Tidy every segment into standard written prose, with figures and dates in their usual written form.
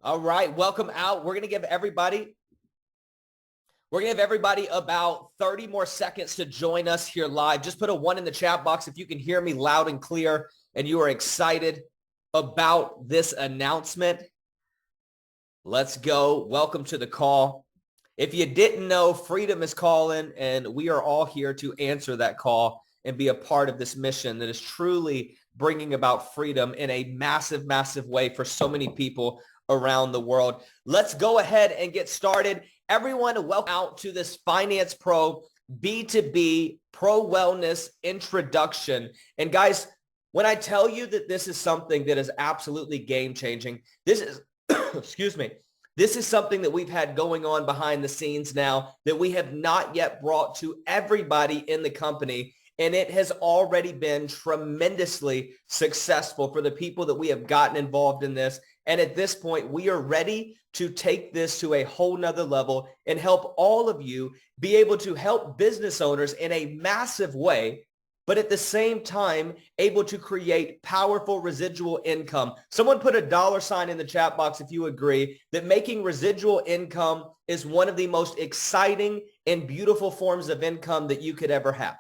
All right, welcome out. We're going to give everybody about 30 more seconds to join us here live. Just put a 1 in the chat box if you can hear me loud and clear and you are excited about this announcement. Let's go. Welcome to the call. If you didn't know, freedom is calling, and we are all here to answer that call and be a part of this mission that is truly bringing about freedom in a massive, massive way for so many people around the world. Let's go ahead and get started. Everyone, welcome out to this Finance Pro B2B Pro Wellness introduction. And guys, when I tell you that this is something that is absolutely game-changing, this is, excuse me, this is something that we've had going on behind the scenes now that we have not yet brought to everybody in the company. And it has already been tremendously successful for the people that we have gotten involved in this. And at this point, we are ready to take this to a whole nother level and help all of you be able to help business owners in a massive way, but at the same time, able to create powerful residual income. Someone put a $sign in the chat box if you agree that making residual income is one of the most exciting and beautiful forms of income that you could ever have.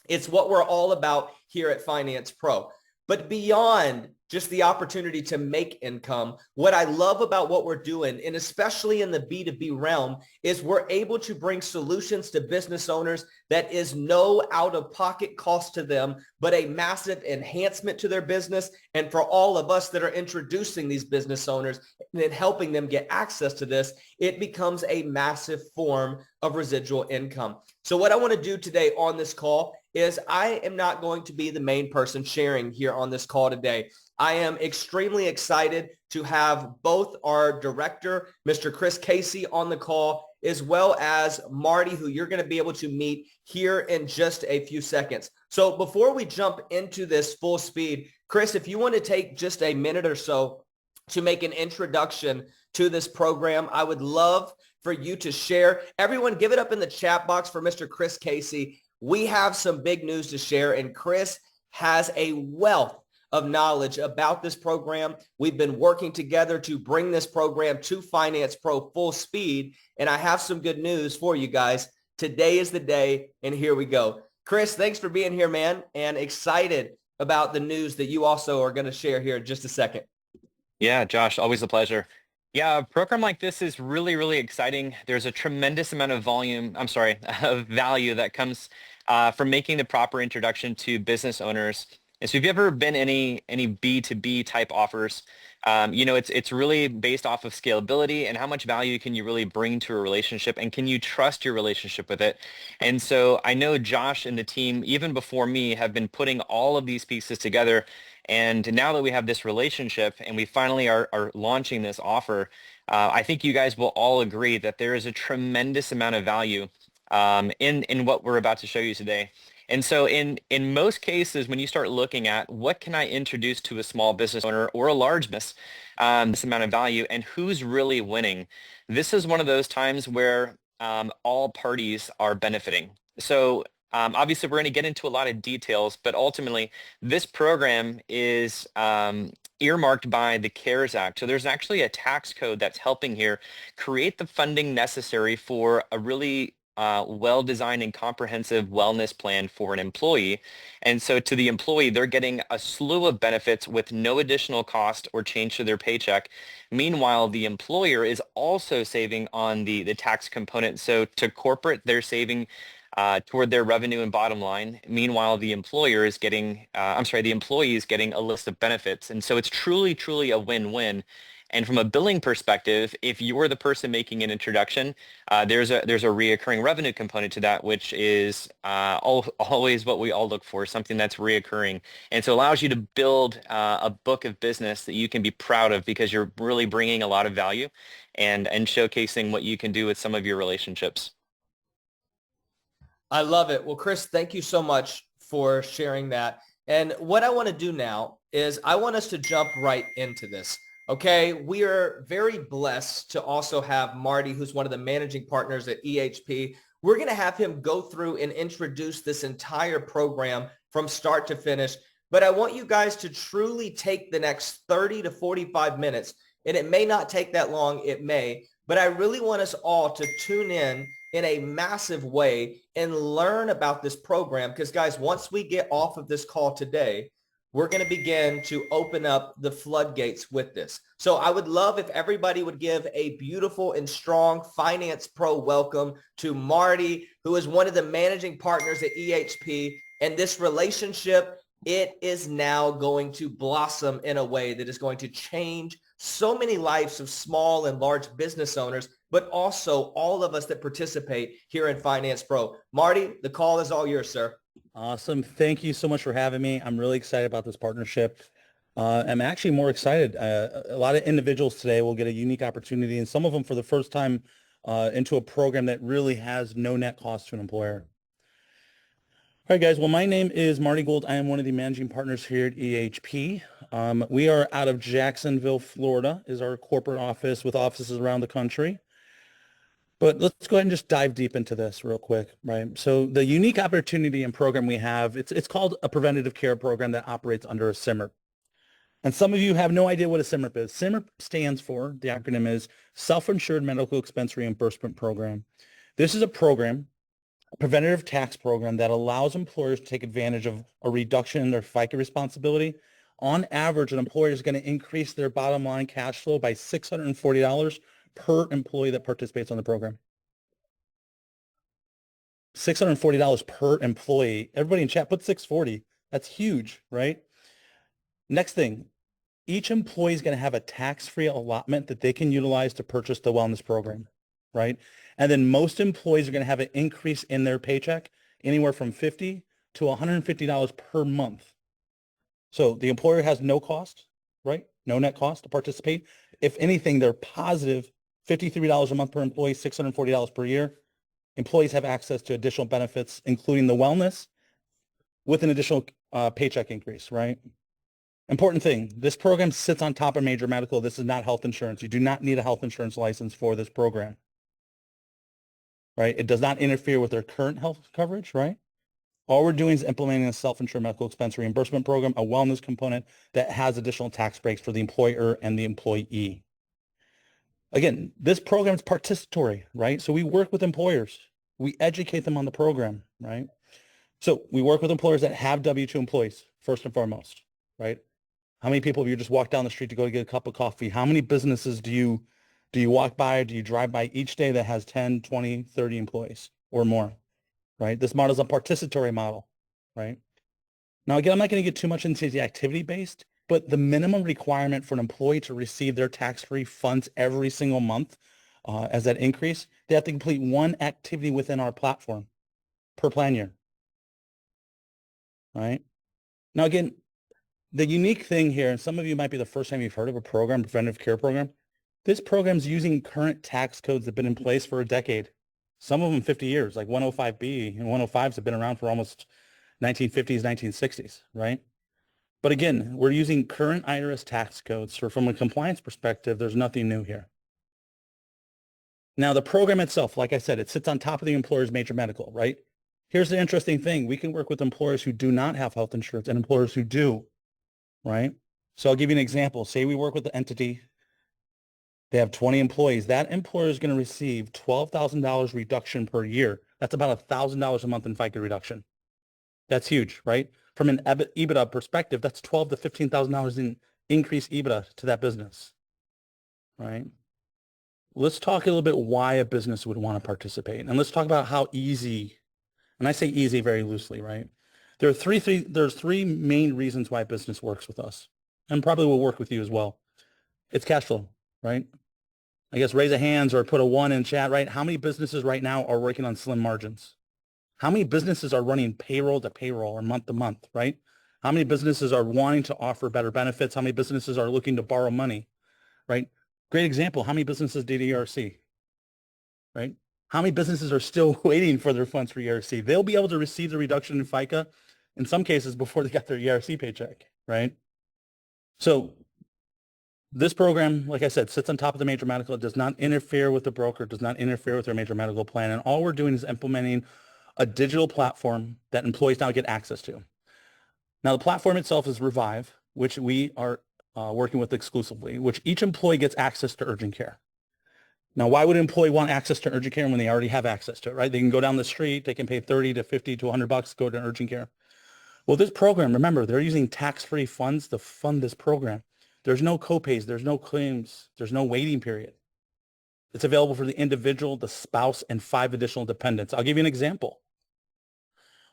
It's what we're all about here at Finance Pro. But beyond just the opportunity to make income, what I love about what we're doing, and especially in the B2B realm, is we're able to bring solutions to business owners that is no out-of-pocket cost to them, but a massive enhancement to their business. And for all of us that are introducing these business owners and helping them get access to this, it becomes a massive form of residual income. So what I want to do today on this call is I am not going to be the main person sharing here on this call today. I am extremely excited to have both our director, Mr. Chris Casey, on the call, as well as Marty, who you're going to be able to meet here in just a few seconds. So before we jump into this full speed, Chris, if you want to take just a minute or so to make an introduction to this program, I would love for you to share. Everyone, give it up in the chat box for Mr. Chris Casey. We have some big news to share, and Chris has a wealth of knowledge about this program. We've been working together to bring this program to Finance Pro full speed, and I have some good news for you guys. Today is the day, and here we go. Chris, thanks for being here, man, and excited about the news that you also are going to share here in just a second. Yeah, Josh, always a pleasure. Yeah, a program like this is really, really exciting. There's a tremendous amount of of value that comes from making the proper introduction to business owners. And so if you've ever been any B2B type offers, it's really based off of scalability and how much value can you really bring to a relationship, and can you trust your relationship with it? And so I know Josh and the team, even before me, have been putting all of these pieces together. And now that we have this relationship and we finally are launching this offer, I think you guys will all agree that there is a tremendous amount of value in what we're about to show you today. And so in most cases, when you start looking at what can I introduce to a small business owner or a large business, this amount of value and who's really winning, this is one of those times where all parties are benefiting. So obviously, we're going to get into a lot of details, but ultimately, this program is earmarked by the CARES Act. So there's actually a tax code that's helping here create the funding necessary for a really well-designed and comprehensive wellness plan for an employee. And so to the employee, they're getting a slew of benefits with no additional cost or change to their paycheck. Meanwhile, the employer is also saving on the tax component. So to corporate, they're saving toward their revenue and bottom line. Meanwhile, the employer is getting, the employee is getting a list of benefits. And so it's truly, truly a win-win. And from a billing perspective, if you're the person making an introduction, there's a reoccurring revenue component to that, which is always what we all look for, something that's reoccurring. And so it allows you to build a book of business that you can be proud of because you're really bringing a lot of value and showcasing what you can do with some of your relationships. I love it. Well, Chris, thank you so much for sharing that. And what I want to do now is I want us to jump right into this. Okay, we are very blessed to also have Marty, who's one of the managing partners at EHP. We're going to have him go through and introduce this entire program from start to finish. But I want you guys to truly take the next 30 to 45 minutes And it may not take that long. It may. But I really want us all to tune in a massive way and learn about this program. Because, guys, once we get off of this call today, we're going to begin to open up the floodgates with this. So I would love if everybody would give a beautiful and strong Finance Pro welcome to Marty, who is one of the managing partners at EHP. And this relationship, it is now going to blossom in a way that is going to change so many lives of small and large business owners, but also all of us that participate here in Finance Pro. Marty, the call is all yours, sir. Awesome. Thank you so much for having me. I'm really excited about this partnership. I'm actually more excited. A lot of individuals today will get a unique opportunity, and some of them for the first time into a program that really has no net cost to an employer. All right, guys. Well, my name is Marty Gould. I am one of the managing partners here at EHP. We are out of Jacksonville, Florida, is our corporate office with offices around the country. But let's go ahead and just dive deep into this real quick, right? So the unique opportunity and program we have, it's called a preventative care program that operates under a SIMRP. And some of you have no idea what a SIMRP is. SIMRP stands for, the acronym is Self-Insured Medical Expense Reimbursement Program. This is a program, a preventative tax program that allows employers to take advantage of a reduction in their FICA responsibility. On average, an employer is going to increase their bottom line cash flow by $640 per employee that participates on the program. $640 per employee. Everybody in chat, put 640. That's huge, right? Next thing, each employee is going to have a tax-free allotment that they can utilize to purchase the wellness program, right? And then most employees are going to have an increase in their paycheck anywhere from $50 to $150 per month. So the employer has no cost, right? No net cost to participate. If anything, they're positive $53 a month per employee, $640 per year. Employees have access to additional benefits, including the wellness with an additional paycheck increase, right? Important thing, this program sits on top of major medical. This is not health insurance. You do not need a health insurance license for this program, right? It does not interfere with their current health coverage, right? All we're doing is implementing a self-insured medical expense reimbursement program, a wellness component that has additional tax breaks for the employer and the employee. Again, this program is participatory, right? So we work with employers. We educate them on the program, right? So we work with employers that have W-2 employees, first and foremost, right? How many people, if you just walk down the street to go to get a cup of coffee, how many businesses do you walk by, do you drive by each day that has 10, 20, 30 employees or more, right? This model is a participatory model, right? Now, again, I'm not going to get too much into the activity-based, but the minimum requirement for an employee to receive their tax-free funds every single month as that increase, they have to complete one activity within our platform per plan year, right? Now, again, the unique thing here, and some of you might be the first time you've heard of a program, preventative care program, this program is using current tax codes that have been in place for a decade. Some of them 50 years, like 105B and 105s have been around for almost 1950s, 1960s, right? But again, we're using current IRS tax codes. So from a compliance perspective, there's nothing new here. Now, the program itself, like I said, it sits on top of the employer's major medical, right? Here's the interesting thing. We can work with employers who do not have health insurance and employers who do, right? So I'll give you an example. Say we work with the entity. They have 20 employees. That employer is going to receive $12,000 reduction per year. That's about $1,000 a month in FICA reduction. That's huge, right? From an EBITDA perspective, that's $12,000 to $15,000 in increased EBITDA to that business, right? Let's talk a little bit why a business would want to participate. And let's talk about how easy, and I say easy very loosely, right? There's three main reasons why business works with us, and probably will work with you as well. It's cash flow, right? I guess raise a hands or put a 1 in chat, right? How many businesses right now are working on slim margins? How many businesses are running payroll to payroll or month to month, right? How many businesses are wanting to offer better benefits? How many businesses are looking to borrow money, right? Great example. How many businesses did ERC, right? How many businesses are still waiting for their funds for ERC? They'll be able to receive the reduction in FICA in some cases before they got their ERC paycheck, right? So this program, like I said, sits on top of the major medical. It does not interfere with the broker, does not interfere with their major medical plan. And all we're doing is implementing a digital platform that employees now get access to. Now, the platform itself is Revive, which we are working with exclusively, which each employee gets access to urgent care. Now, why would an employee want access to urgent care when they already have access to it, right? They can go down the street, they can pay 30 to 50 to $100, go to urgent care. Well, this program, remember, they're using tax-free funds to fund this program. There's no copays, there's no claims, there's no waiting period. It's available for the individual, the spouse, and 5 additional dependents. I'll give you an example.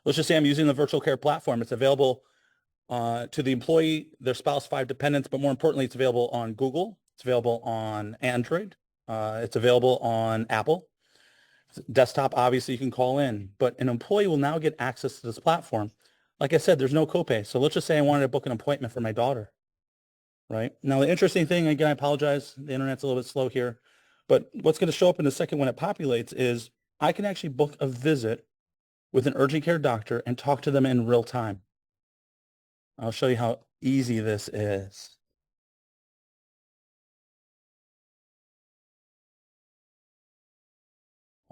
Let's just say I'm using the virtual care platform. It's available to the employee, their spouse, 5 dependents, but more importantly, it's available on Google. It's available on Android. It's available on Apple. Desktop, obviously, you can call in, but an employee will now get access to this platform. Like I said, there's no copay. So let's just say I wanted to book an appointment for my daughter, right? Now, the interesting thing, again, I apologize, the internet's a little bit slow here, but what's going to show up in a second when it populates is I can actually book a visit with an urgent care doctor and talk to them in real time. I'll show you how easy this is.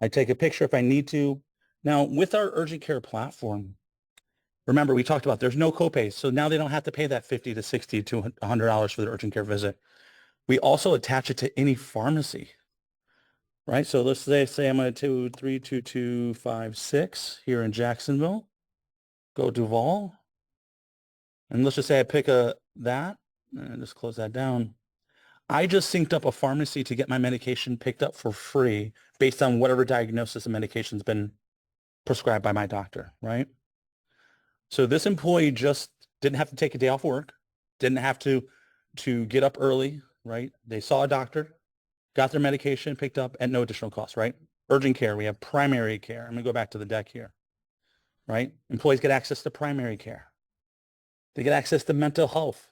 I take a picture if I need to. Now, with our urgent care platform, remember, we talked about there's no copay. So now they don't have to pay that $50 to $60 to $100 for the urgent care visit. We also attach it to any pharmacy, right? So let's say I'm going to 32256 here in Jacksonville. Go Duval. And let's just say I pick that and just close that down. I just synced up a pharmacy to get my medication picked up for free based on whatever diagnosis the medication's been prescribed by my doctor, right? So this employee just didn't have to take a day off work, didn't have to get up early, right? They saw a doctor, got their medication picked up at no additional cost, right? Urgent care, we have primary care. I'm going to go back to the deck here, right? Employees get access to primary care. They get access to mental health.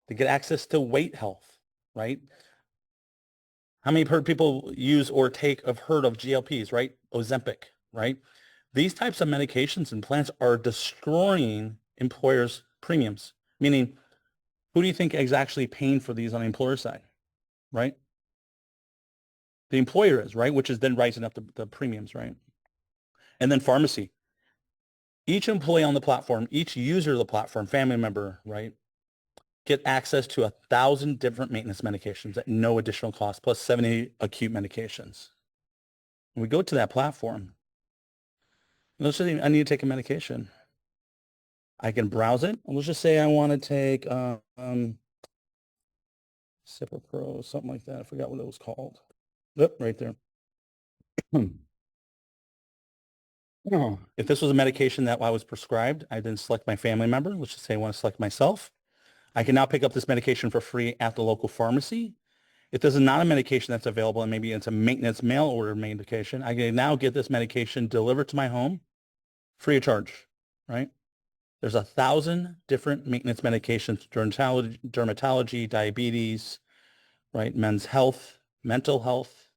They get access to weight health, right? How many people use or have heard of GLPs, right? Ozempic, right? These types of medications and plans are destroying employers' premiums, meaning who do you think is actually paying for these on the employer side, right? The employer is, right? Which is then rising up the premiums, right? And then pharmacy. Each employee on the platform, each user of the platform, family member, right, get access to 1,000 different maintenance medications at no additional cost, plus 70 acute medications. When we go to that platform, let's say I need to take a medication. I can browse it. Let's just say I want to take Cipro, something like that. I forgot what it was called. Yep, right there. If this was a medication that I was prescribed, I then select my family member. Let's just say I want to select myself. I can now pick up this medication for free at the local pharmacy. If this is not a medication that's available and maybe it's a maintenance mail order medication, I can now get this medication delivered to my home free of charge, right? There's 1,000 different maintenance medications, dermatology, diabetes, right? Men's health, mental health,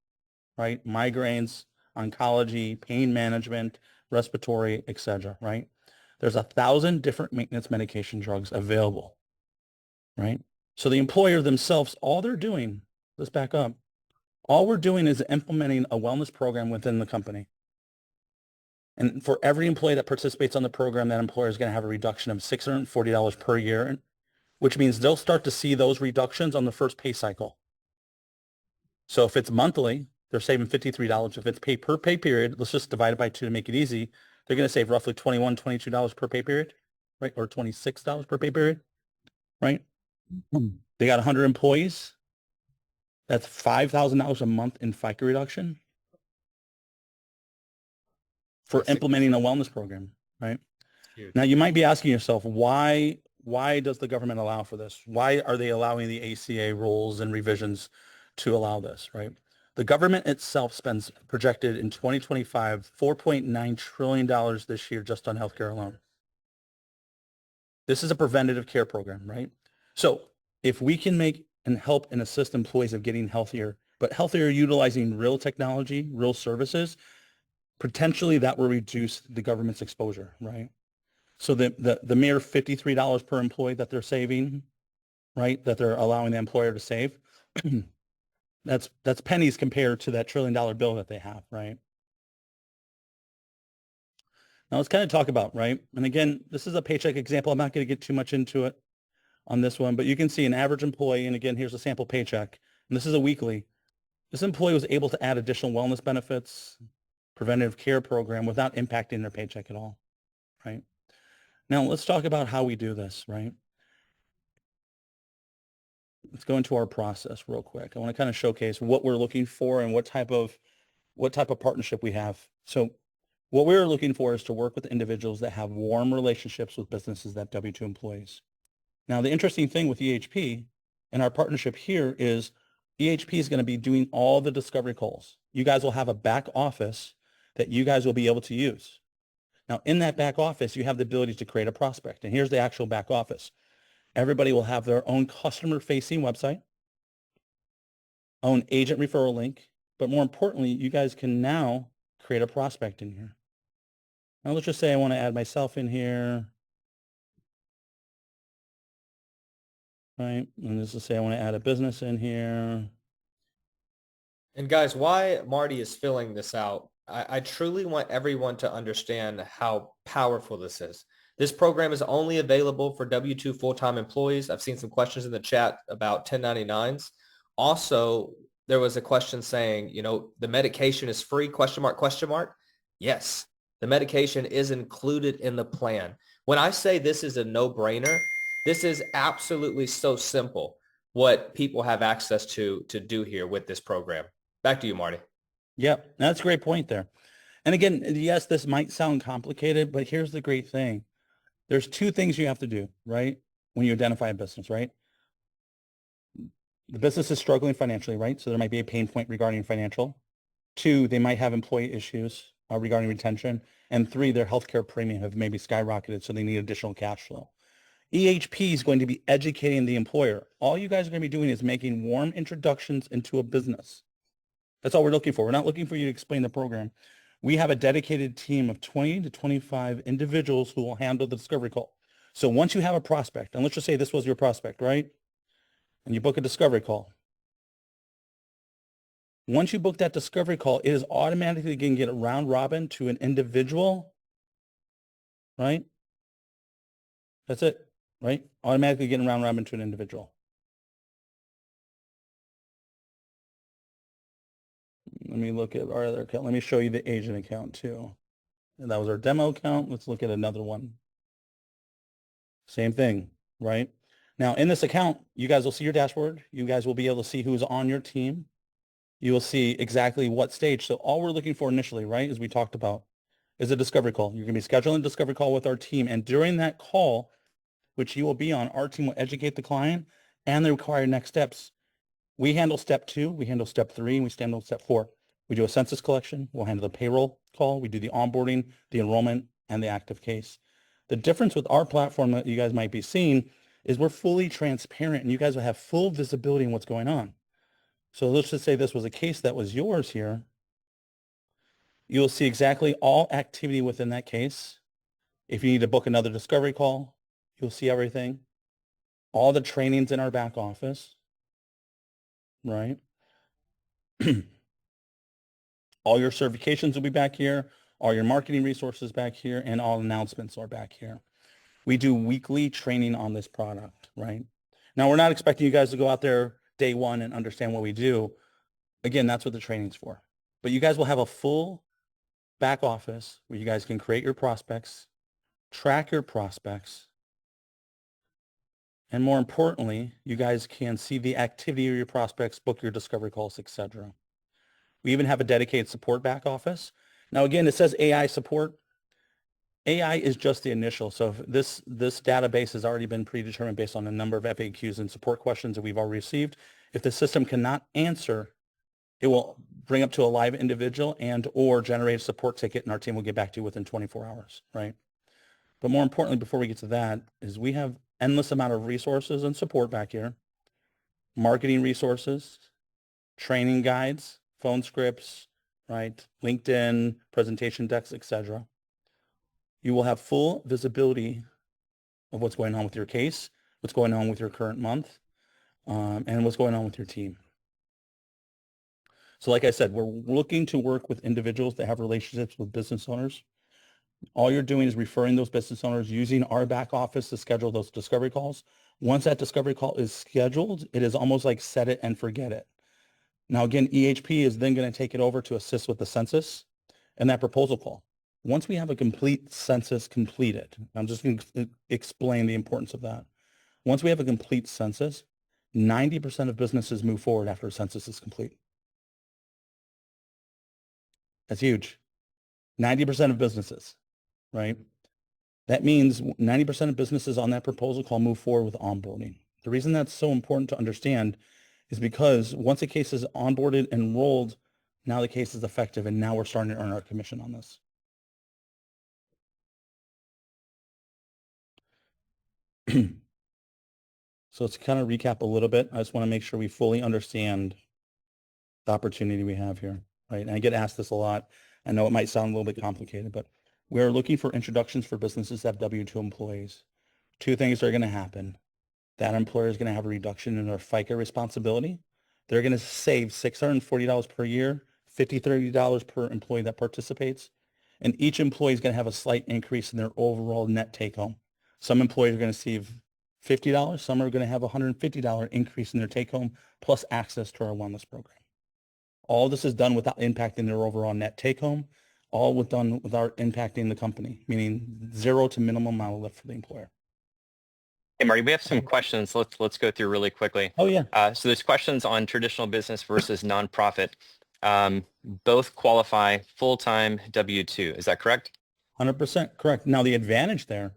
right? Migraines, oncology, pain management, respiratory, etc., right? There's 1,000 different maintenance medication drugs available, right? So the employer themselves, all they're doing, let's back up, all we're doing is implementing a wellness program within the company. And for every employee that participates on the program, that employer is going to have a reduction of $640 per year, which means they'll start to see those reductions on the first pay cycle. So if it's monthly, they're saving $53. If it's per pay period, let's just divide it by 2 to make it easy. They're going to save roughly $21, $22 per pay period, right? Or $26 per pay period, right? They got 100 employees. That's $5,000 a month in FICA reduction for implementing a wellness program, right? Huge. Now, you might be asking yourself, why does the government allow for this? Why are they allowing the ACA rules and revisions to allow this, right? The government itself spends projected in 2025 $4.9 trillion this year just on healthcare alone. This is a preventative care program, right? So if we can make and help and assist employees of getting healthier, but healthier utilizing real technology, real services, potentially that will reduce the government's exposure, right? So the mere $53 per employee that they're saving, right, that they're allowing the employer to save, that's pennies compared to that $1 trillion bill that they have, right? Now let's kind of talk about, right? And again, this is a paycheck example. I'm not going to get too much into it. on this one, but you can see an average employee, and again, here's a sample paycheck, and this is a weekly. This employee was able to add additional wellness benefits, preventative care program without impacting their paycheck at all, right? Now, let's talk about how we do this, right? Let's go into our process real quick. I want to kind of showcase what we're looking for and what type of partnership we have. So what we're looking for is to work with individuals that have warm relationships with businesses that have W-2 employees. Now, the interesting thing with EHP and our partnership here is EHP is going to be doing all the discovery calls. You guys will have a back office that you guys will be able to use. Now, in that back office, you have the ability to create a prospect. And here's the actual back office. Everybody will have their own customer-facing website, own agent referral link, but more importantly, you guys can now create a prospect in here. Now, let's just say I want to add myself in here, right? And let's just say I want to add a business in here. And guys, why Marty is filling this out, I truly want everyone to understand how powerful this is. This program is only available for W-2 full-time employees. I've seen some questions in the chat about 1099s. Also, there was a question saying, you know, the medication is free, question mark, question mark. Yes, the medication is included in the plan. When I say this is a no-brainer, this is absolutely so simple what people have access to do here with this program. Back to you, Marty. Yep, that's a great point there. And again, yes, this might sound complicated, but here's the great thing. There's two things you have to do, right? When you identify a business, right? The business is struggling financially, right? So there might be a pain point regarding financial. 2, they might have employee issues regarding retention. And 3, their healthcare premium have maybe skyrocketed, so they need additional cash flow. EHP is going to be educating the employer. All you guys are going to be doing is making warm introductions into a business. That's all we're looking for. We're not looking for you to explain the program. We have a dedicated team of 20 to 25 individuals who will handle the discovery call. So once you have a prospect, and let's just say this was your prospect, right? And you book a discovery call. Once you book that discovery call, it is automatically going to get a round robin to an individual, right? That's it, right? Automatically getting round robin to an individual. Let me look at our other account. Let me show you the agent account too. And that was our demo account. Let's look at another one. Same thing, right? Now in this account, you guys will see your dashboard. You guys will be able to see who's on your team. You will see exactly what stage. So all we're looking for initially, right, as we talked about, is a discovery call. You're going to be scheduling a discovery call with our team. And during that call, which you will be on, our team will educate the client and the required next steps. We handle step 2, we handle step 3, and we handle step 4. We do a census collection. We'll handle the payroll call. We do the onboarding, the enrollment, and the active case. The difference with our platform that you guys might be seeing is we're fully transparent, and you guys will have full visibility in what's going on. So let's just say this was a case that was yours here. You'll see exactly all activity within that case. If you need to book another discovery call, you'll see everything. All the trainings in our back office, right? All your certifications will be back here. All your marketing resources back here, and all announcements are back here. We do weekly training on this product, right? Now, we're not expecting you guys to go out there day one and understand what we do. Again, that's what the training's for. But you guys will have a full back office where you guys can create your prospects, track your prospects, and more importantly, you guys can see the activity of your prospects, book your discovery calls, etc. We even have a dedicated support back office. Now, again, it says AI support. AI is just the initial. So if this database has already been predetermined based on a number of FAQs and support questions that we've already received. If the system cannot answer, it will bring up to a live individual and or generate a support ticket, and our team will get back to you within 24 hours, right? But more importantly, before we get to that, is we have endless amount of resources and support back here, marketing resources, training guides, phone scripts, right? LinkedIn, presentation decks, etc. You will have full visibility of what's going on with your case, what's going on with your current month, and what's going on with your team. So like I said, we're looking to work with individuals that have relationships with business owners. All you're doing is referring those business owners using our back office to schedule those discovery calls. Once that discovery call is scheduled, it is almost like set it and forget it. Now, again, EHP is then going to take it over to assist with the census and that proposal call. Once we have a complete census completed, I'm just going to explain the importance of that. Once we have a complete census, 90% of businesses move forward after a census is complete. That's huge. 90% of businesses, right? That means 90% of businesses on that proposal call move forward with onboarding. The reason that's so important to understand is because once a case is onboarded, enrolled, now the case is effective, and now we're starting to earn our commission on this. So let's kind of recap a little bit. I just want to make sure we fully understand the opportunity we have here, right? And I get asked this a lot. I know it might sound a little bit complicated, but we're looking for introductions for businesses that have W-2 employees. Two things are going to happen. That employer is going to have a reduction in their FICA responsibility. They're going to save $640 per year, $30 per employee that participates. And each employee is going to have a slight increase in their overall net take home. Some employees are going to save $50. Some are going to have a $150 increase in their take home plus access to our wellness program. All this is done without impacting their overall net take home, all done without impacting the company, meaning zero to minimum amount of lift for the employer. Hey, Marty, we have some questions. Let's go through really quickly. Oh, yeah. So there's questions on traditional business versus nonprofit. Both qualify full-time W-2. Is that correct? 100% correct. Now, the advantage there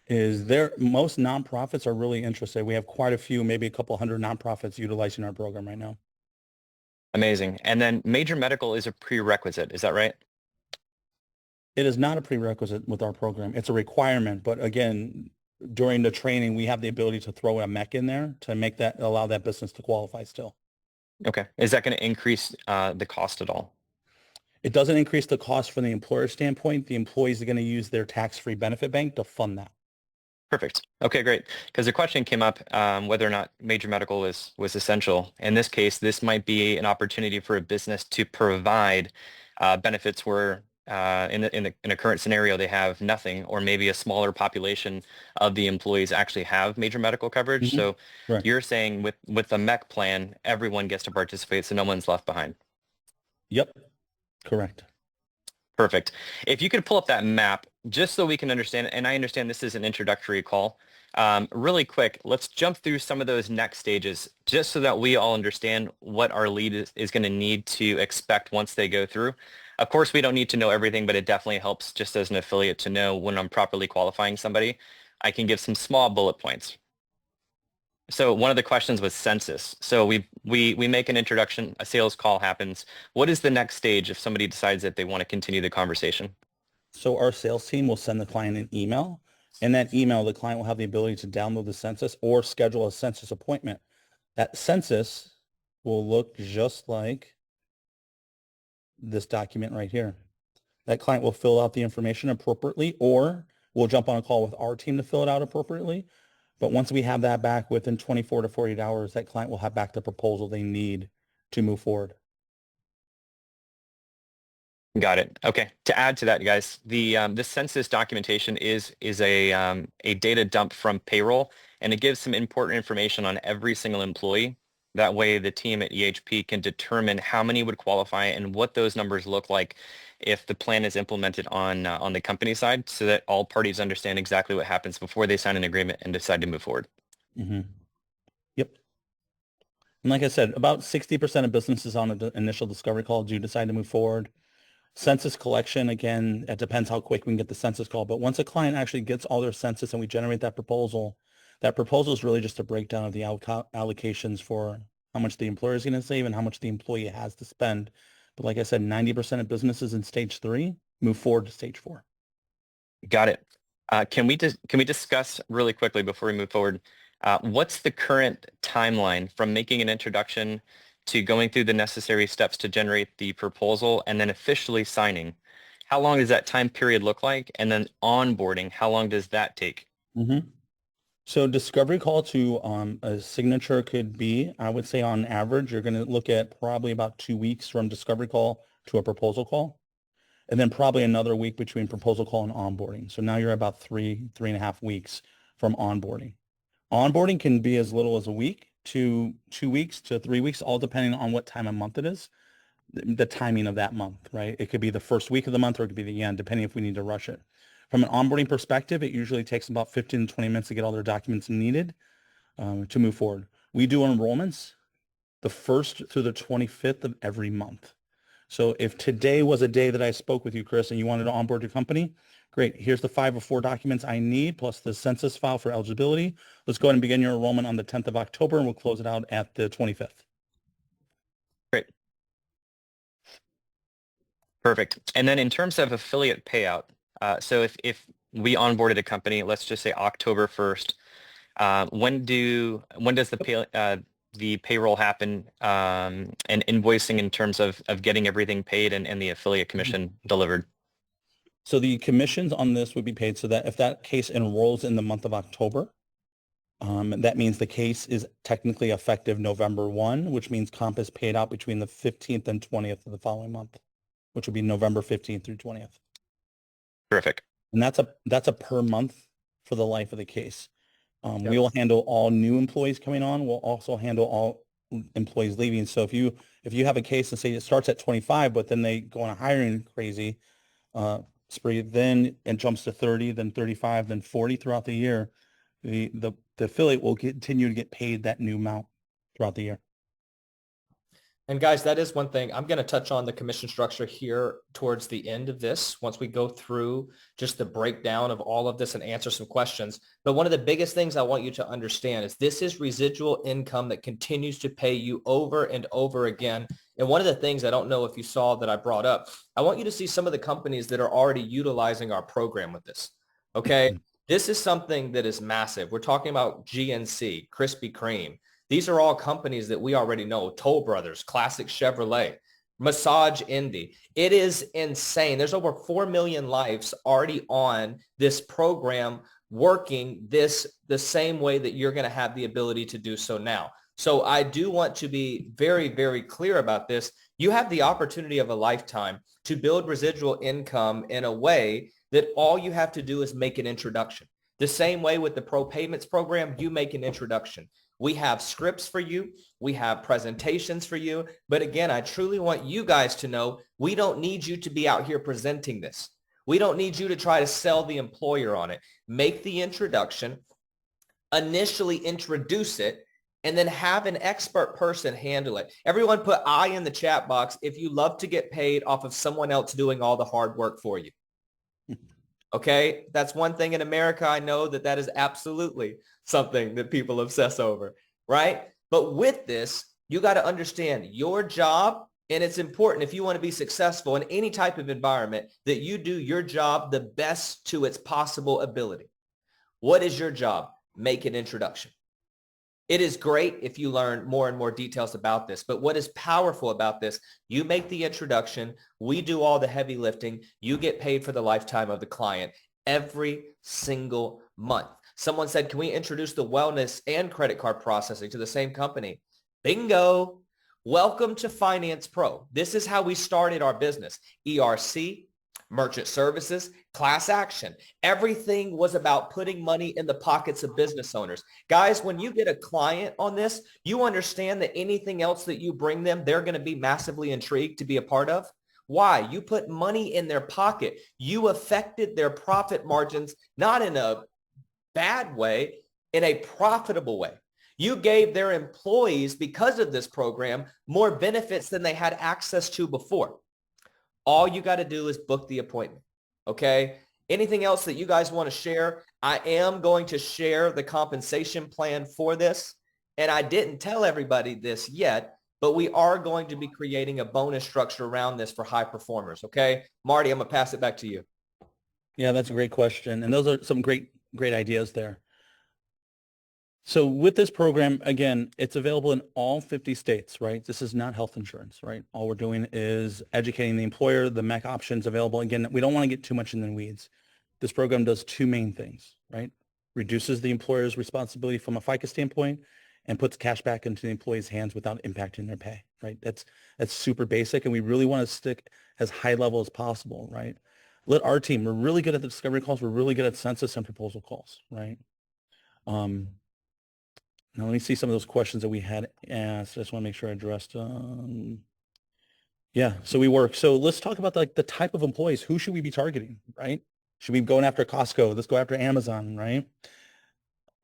is most nonprofits are really interested. We have quite a few, maybe a couple hundred nonprofits utilizing our program right now. Amazing. And then major medical is a prerequisite. Is that right? It is not a prerequisite with our program. It's a requirement. But again, during the training, we have the ability to throw a MEC in there to allow that business to qualify still. Okay. Is that going to increase the cost at all? It doesn't increase the cost from the employer standpoint. The employees are going to use their tax-free benefit bank to fund that. Perfect. Okay, great. Because the question came up whether or not major medical was essential. In this case, this might be an opportunity for a business to provide benefits where in a current scenario they have nothing, or maybe a smaller population of the employees actually have major medical coverage. Mm-hmm. So Right. You're saying with the MEC plan, everyone gets to participate, so no one's left behind. Yep. Correct. Perfect. If you could pull up that map, just so we can understand, and I understand this is an introductory call, really quick, let's jump through some of those next stages, just so that we all understand what our lead is going to need to expect once they go through. Of course, we don't need to know everything, but it definitely helps just as an affiliate to know when I'm properly qualifying somebody. I can give some small bullet points. So one of the questions was census. So we make an introduction, a sales call happens. What is the next stage if somebody decides that they want to continue the conversation? So our sales team will send the client an email. In that email, the client will have the ability to download the census or schedule a census appointment. That census will look just like this document right here. That client will fill out the information appropriately, or we'll jump on a call with our team to fill it out appropriately. But once we have that back within 24 to 48 hours, that client will have back the proposal they need to move forward. Got it. Okay. To add to that, guys, the census documentation is a data dump from payroll, and it gives some important information on every single employee. That way, the team at EHP can determine how many would qualify and what those numbers look like if the plan is implemented on the company side, so that all parties understand exactly what happens before they sign an agreement and decide to move forward. Mm-hmm. Yep. And like I said, about 60% of businesses on an initial discovery call do decide to move forward. Census collection, again, it depends how quick we can get the census call. But once a client actually gets all their census and we generate that proposal is really just a breakdown of the allocations for how much the employer is going to save and how much the employee has to spend. But like I said, 90% of businesses in stage 3 move forward to stage 4. Got it. Can we discuss really quickly before we move forward, what's the current timeline from making an introduction to going through the necessary steps to generate the proposal and then officially signing? How long does that time period look like? And then onboarding, how long does that take? Mm-hmm. So discovery call to a signature could be, I would say on average, you're going to look at probably about 2 weeks from discovery call to a proposal call, and then probably another week between proposal call and onboarding. So now you're about 3.5 weeks from onboarding. Onboarding can be as little as a week to 2 weeks to 3 weeks, all depending on what time of month it is, the timing of that month, right? It could be the first week of the month or it could be the end, depending if we need to rush it. From an onboarding perspective, it usually takes about 15 to 20 minutes to get all their documents needed to move forward. We do enrollments the 1st through the 25th of every month. So if today was a day that I spoke with you, Chris, and you wanted to onboard your company, great. Here's the 5 or 4 documents I need, plus the census file for eligibility. Let's go ahead and begin your enrollment on the 10th of October, and we'll close it out at the 25th. Great. Perfect. And then in terms of affiliate payout, so if we onboarded a company, let's just say October 1st, when does the payroll happen, and invoicing in terms of getting everything paid and the affiliate commission delivered? So the commissions on this would be paid so that if that case enrolls in the month of October, that means the case is technically effective November 1, which means comp is paid out between the 15th and 20th of the following month, which would be November 15th through 20th. Terrific. And that's a per month for the life of the case. Yep. We will handle all new employees coming on. We'll also handle all employees leaving. So if you have a case and say it starts at 25, but then they go on a hiring crazy spree, then it jumps to 30, then 35, then 40 throughout the year, the affiliate will continue to get paid that new amount throughout the year. And guys, that is one thing. I'm going to touch on the commission structure here towards the end of this, once we go through just the breakdown of all of this and answer some questions. But one of the biggest things I want you to understand is this is residual income that continues to pay you over and over again. And one of the things I don't know if you saw that I brought up, I want you to see some of the companies that are already utilizing our program with this. Okay. This is something that is massive. We're talking about GNC, Krispy Kreme. These are all companies that we already know. Toll Brothers, Classic Chevrolet, Massage Indy. It is insane. There's over 4 million lives already on this program working the same way that you're going to have the ability to do so now. So I do want to be very, very clear about this. You have the opportunity of a lifetime to build residual income in a way that all you have to do is make an introduction. The same way with the Pro Payments program, you make an introduction. We have scripts for you. We have presentations for you. But again, I truly want you guys to know we don't need you to be out here presenting this. We don't need you to try to sell the employer on it. Make the introduction, initially introduce it, and then have an expert person handle it. Everyone put I in the chat box if you love to get paid off of someone else doing all the hard work for you. Okay, that's one thing in America. I know that is absolutely something that people obsess over, right? But with this, you got to understand your job, and it's important if you want to be successful in any type of environment that you do your job the best to its possible ability. What is your job? Make an introduction. It is great if you learn more and more details about this, but what is powerful about this, you make the introduction, we do all the heavy lifting, you get paid for the lifetime of the client every single month. Someone said, can we introduce the wellness and credit card processing to the same company? Bingo. Welcome to Finance Pro. This is how we started our business. ERC, merchant services, class action. Everything was about putting money in the pockets of business owners. Guys, when you get a client on this, you understand that anything else that you bring them, they're going to be massively intrigued to be a part of. Why? You put money in their pocket. You affected their profit margins, not in a bad way, in a profitable way. You gave their employees, because of this program, more benefits than they had access to before. All you got to do is book the appointment, okay? Anything else that you guys want to share? I am going to share the compensation plan for this, and I didn't tell everybody this yet, but we are going to be creating a bonus structure around this for high performers, okay? Marty, I'm going to pass it back to you. Yeah, that's a great question, and those are some great ideas there. So with this program, again, it's available in all 50 states, right? This is not health insurance, right? All we're doing is educating the employer, the MEC options available. Again, we don't want to get too much in the weeds. This program does two main things, right? Reduces the employer's responsibility from a FICA standpoint and puts cash back into the employee's hands without impacting their pay, right? That's super basic, and we really want to stick as high level as possible, right? Let our team, we're really good at the discovery calls. We're really good at census and proposal calls, right? Now let me see some of those questions that we had asked. I just want to make sure I addressed. Yeah, so we work. So let's talk about like the type of employees. Who should we be targeting, right? Should we be going after Costco? Let's go after Amazon, right?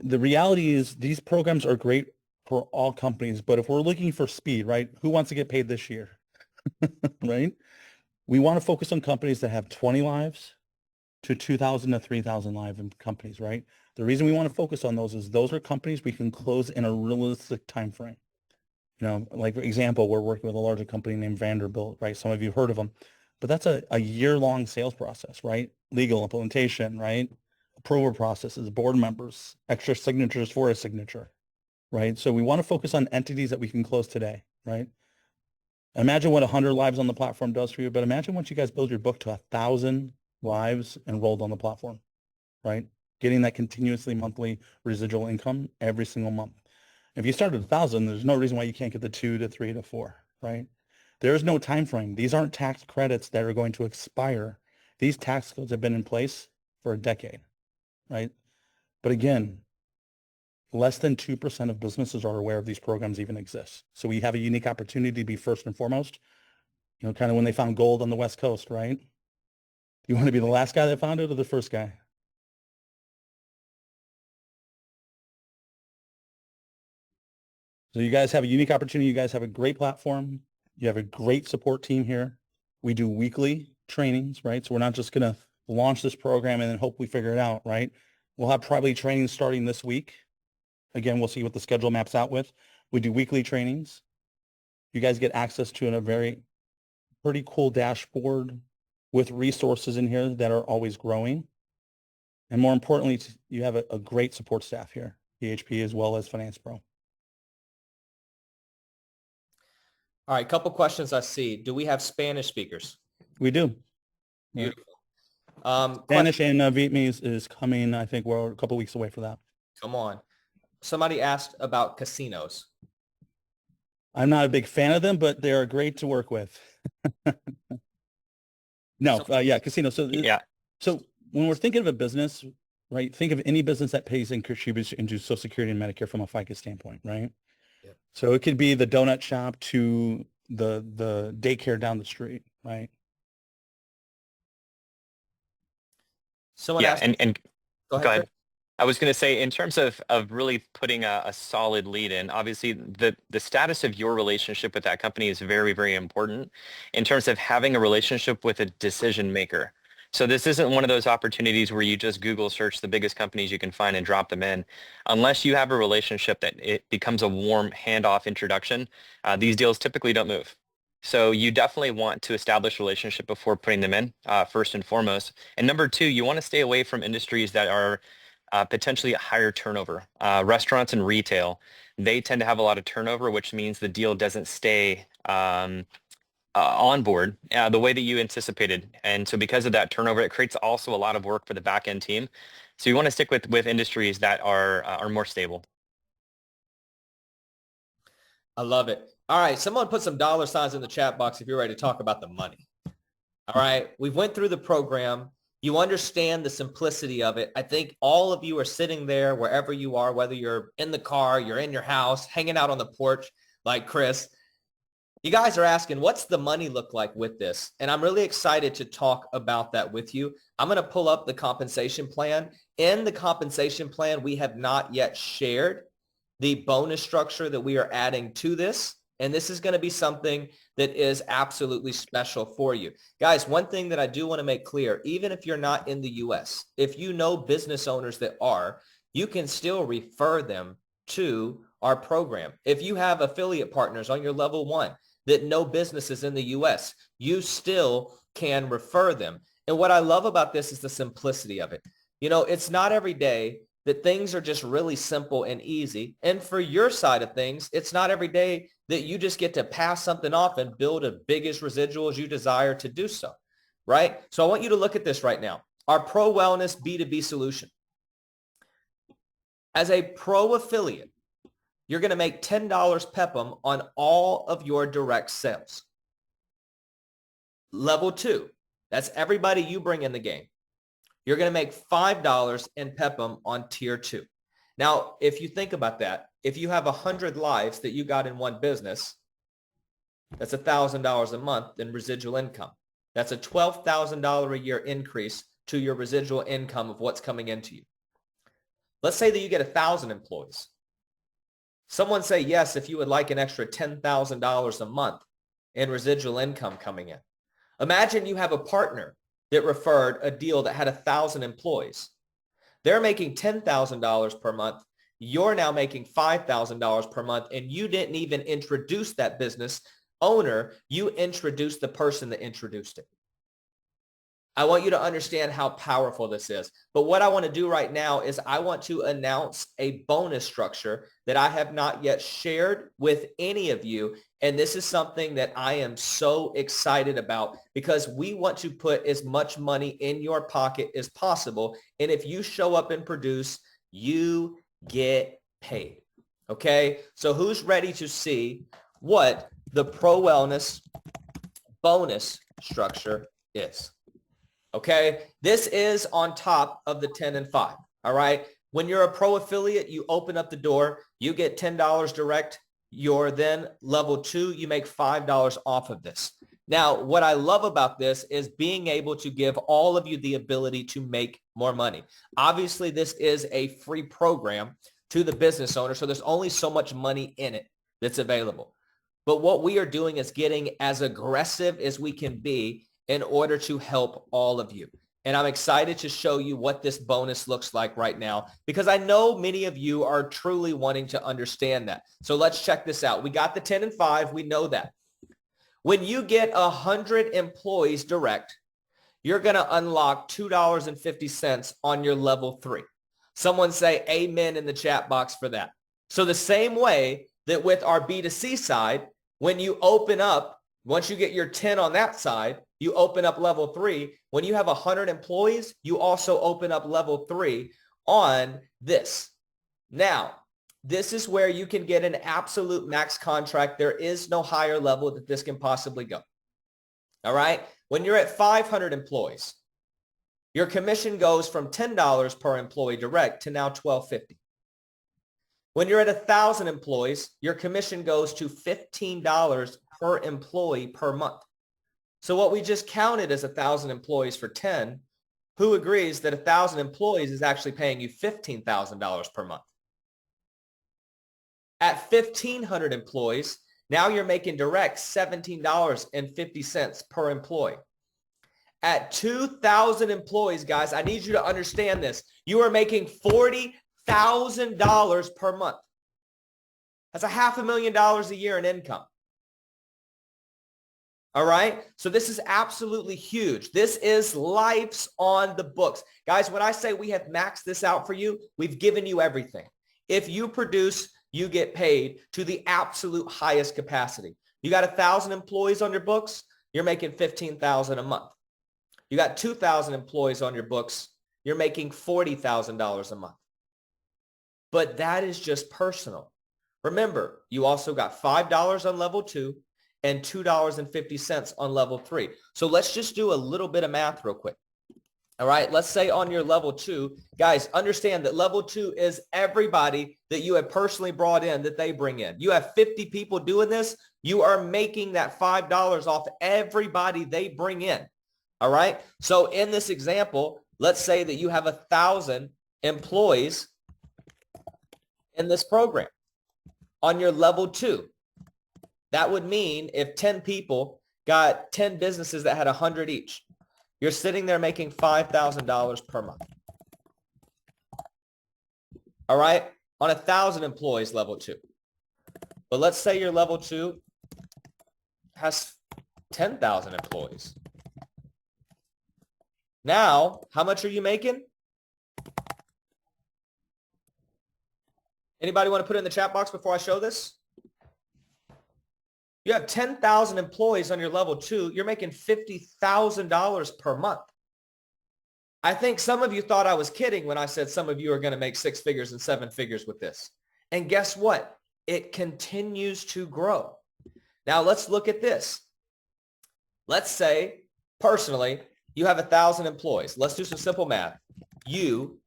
The reality is these programs are great for all companies, but if we're looking for speed, right? Who wants to get paid this year, right? We want to focus on companies that have 20 lives to 2,000 to 3,000 live companies, right? The reason we want to focus on those is those are companies we can close in a realistic time frame. You know, like for example, we're working with a larger company named Vanderbilt, right? Some of you have heard of them, but that's a year-long sales process, right? Legal implementation, right? Approval processes, board members, extra signatures for a signature, right? So we want to focus on entities that we can close today, right? Imagine what 100 lives on the platform does for you, but imagine once you guys build your book to 1,000 lives enrolled on the platform, right? Getting that continuously monthly residual income every single month. If you start at 1,000, there's no reason why you can't get the 2 to 3 to 4, right? There is no time frame. These aren't tax credits that are going to expire. These tax codes have been in place for a decade, right? But again, less than 2% of businesses are aware of these programs even exist. So we have a unique opportunity to be first and foremost, you know, kind of when they found gold on the West Coast, right? You want to be the last guy that found it or the first guy? So you guys have a unique opportunity. You guys have a great platform. You have a great support team here. We do weekly trainings, right? So we're not just going to launch this program and then hope we figure it out, right? We'll have probably trainings starting this week. Again, we'll see what the schedule maps out with. We do weekly trainings. You guys get access to a very pretty cool dashboard with resources in here that are always growing. And more importantly, you have a great support staff here, PHP as well as Finance Pro. All right, couple questions I see. Do we have Spanish speakers? We do. Beautiful. Spanish and Vietnamese is coming. I think we're a couple weeks away for that. Come on. Somebody asked about casinos. I'm not a big fan of them, but they are great to work with. No, yeah, casino. So Yeah. So when we're thinking of a business, right, think of any business that pays and contributes into Social Security and Medicare from a FICA standpoint, right? Yeah. So it could be the donut shop to the daycare down the street, right? Someone Yeah, asked. and Go go ahead. ahead. I was going to say, in terms of really putting a solid lead in, obviously the status of your relationship with that company is very, very important in terms of having a relationship with a decision maker. So this isn't one of those opportunities where you just Google search the biggest companies you can find and drop them in. Unless you have a relationship that it becomes a warm handoff introduction, these deals typically don't move. So you definitely want to establish a relationship before putting them in, first and foremost. And number two, you want to stay away from industries that are potentially a higher turnover. Restaurants and retail, they tend to have a lot of turnover, which means the deal doesn't stay on board the way that you anticipated. And so because of that turnover, it creates also a lot of work for the back end team. So you want to stick with industries that are more stable. I love it. All right, someone put some dollar signs in the chat box if you're ready to talk about the money. All right, we went through the program. You understand the simplicity of it. I think all of you are sitting there wherever you are, whether you're in the car, you're in your house, hanging out on the porch like Chris. You guys are asking, what's the money look like with this? And I'm really excited to talk about that with you. I'm going to pull up the compensation plan. In the compensation plan, we have not yet shared the bonus structure that we are adding to this. And this is going to be something that is absolutely special for you. Guys, one thing that I do want to make clear, even if you're not in the US, if you know business owners that are, you can still refer them to our program. If you have affiliate partners on your level one that know businesses in the US, you still can refer them. And what I love about this is the simplicity of it. You know, it's not every day that things are just really simple and easy. And for your side of things, it's not every day that you just get to pass something off and build as biggest residual as you desire to do so, right? So I want you to look at this right now. Our Pro Wellness B2B solution. As a pro affiliate, you're going to make $10 PEPM on all of your direct sales. Level two, that's everybody you bring in the game. You're going to make $5 in PEPM on tier two. Now, if you think about that, if you have 100 lives that you got in one business, that's $1,000 a month in residual income. That's a $12,000 a year increase to your residual income of what's coming into you. Let's say that you get 1,000 employees. Someone say yes if you would like an extra $10,000 a month in residual income coming in. Imagine you have a partner that referred a deal that had 1,000 employees. They're making $10,000 per month. You're now making $5,000 per month, and you didn't even introduce that business owner. You introduced the person that introduced it. I want you to understand how powerful this is. But what I want to do right now is I want to announce a bonus structure that I have not yet shared with any of you. And this is something that I am so excited about because we want to put as much money in your pocket as possible. And if you show up and produce, you get paid. Okay? So who's ready to see what the Pro Wellness bonus structure is? Okay, this is on top of the 10 and 5, all right? When you're a pro affiliate, you open up the door, you get $10 direct. You're then level 2, you make $5 off of this. Now, what I love about this is being able to give all of you the ability to make more money. Obviously, this is a free program to the business owner, so there's only so much money in it that's available. But what we are doing is getting as aggressive as we can be in order to help all of you. And I'm excited to show you what this bonus looks like right now because I know many of you are truly wanting to understand that. So let's check this out. We got the 10 and 5. We know that. When you get 100 employees direct, you're going to unlock $2.50 on your level 3. Someone say amen in the chat box for that. So the same way that with our B2C side, when you open up, once you get your 10 on that side, you open up level 3. When you have 100 employees, you also open up level 3 on this. Now, this is where you can get an absolute max contract. There is no higher level that this can possibly go. All right? When you're at 500 employees, your commission goes from $10 per employee direct to now $12.50. When you're at 1,000 employees, your commission goes to $15 per employee per month. So what we just counted as 1,000 employees for 10, who agrees that 1,000 employees is actually paying you $15,000 per month? At 1,500 employees, now you're making direct $17.50 per employee. At 2,000 employees, guys, I need you to understand this. You are making $40,000 per month. That's $500,000 a year in income. All right. So this is absolutely huge. This is life's on the books. Guys, when I say we have maxed this out for you, we've given you everything. If you produce, you get paid to the absolute highest capacity. You got 1,000 employees on your books, you're making $15,000 a month. You got 2,000 employees on your books, you're making $40,000 a month. But that is just personal. Remember, you also got $5 on level 2 and $2.50 on level 3. So let's just do a little bit of math real quick. All right, let's say on your level 2, guys, understand that level 2 is everybody that you have personally brought in that they bring in. You have 50 people doing this. You are making that $5 off everybody they bring in. All right, so in this example, let's say that you have 1,000 employees in this program on your level 2. That would mean if 10 people got 10 businesses that had 100 each, you're sitting there making $5,000 per month. All right? On 1,000 employees, level 2. But let's say your level 2 has 10,000 employees. Now, how much are you making? Anybody want to put it in the chat box before I show this? You have 10,000 employees on your level 2. You're making $50,000 per month. I think some of you thought I was kidding when I said some of you are going to make 6 figures and 7 figures with this. And guess what? It continues to grow. Now let's look at this. Let's say, personally, you have 1,000 employees. Let's do some simple math. You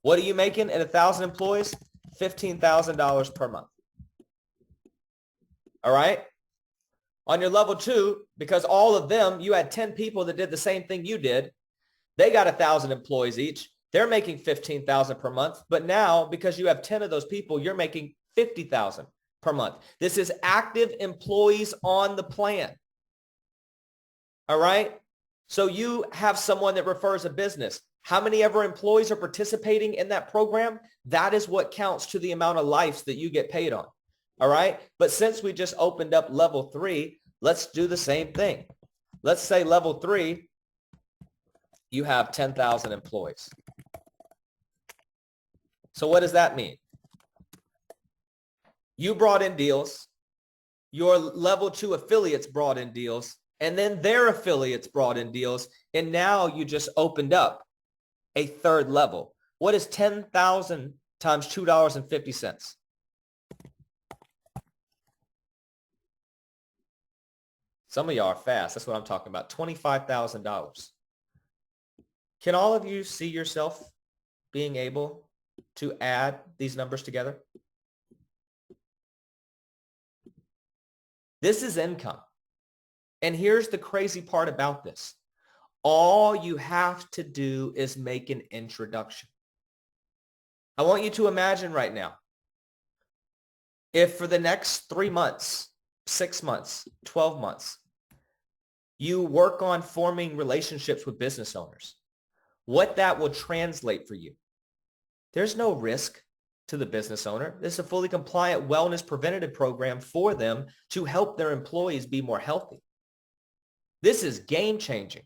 What are you making at 1,000 employees? $15,000 per month. All right. On your level 2, because all of them, you had 10 people that did the same thing you did. They got 1,000 employees each. They're making $15,000 per month. But now, because you have 10 of those people, you're making $50,000 per month. This is active employees on the plan. All right. So you have someone that refers a business. How many ever employees are participating in that program? That is what counts to the amount of lives that you get paid on. All right. But since we just opened up level 3, let's do the same thing. Let's say level 3, you have 10,000 employees. So what does that mean? You brought in deals. Your level 2 affiliates brought in deals. And then their affiliates brought in deals. And now you just opened up a third level. What is 10,000 times $2.50? Some of y'all are fast. That's what I'm talking about. $25,000. Can all of you see yourself being able to add these numbers together? This is income. And here's the crazy part about this. All you have to do is make an introduction. I want you to imagine right now, if for the next 3 months, 6 months, 12 months, you work on forming relationships with business owners, what that will translate for you. There's no risk to the business owner. This is a fully compliant wellness preventative program for them to help their employees be more healthy. This is game changing.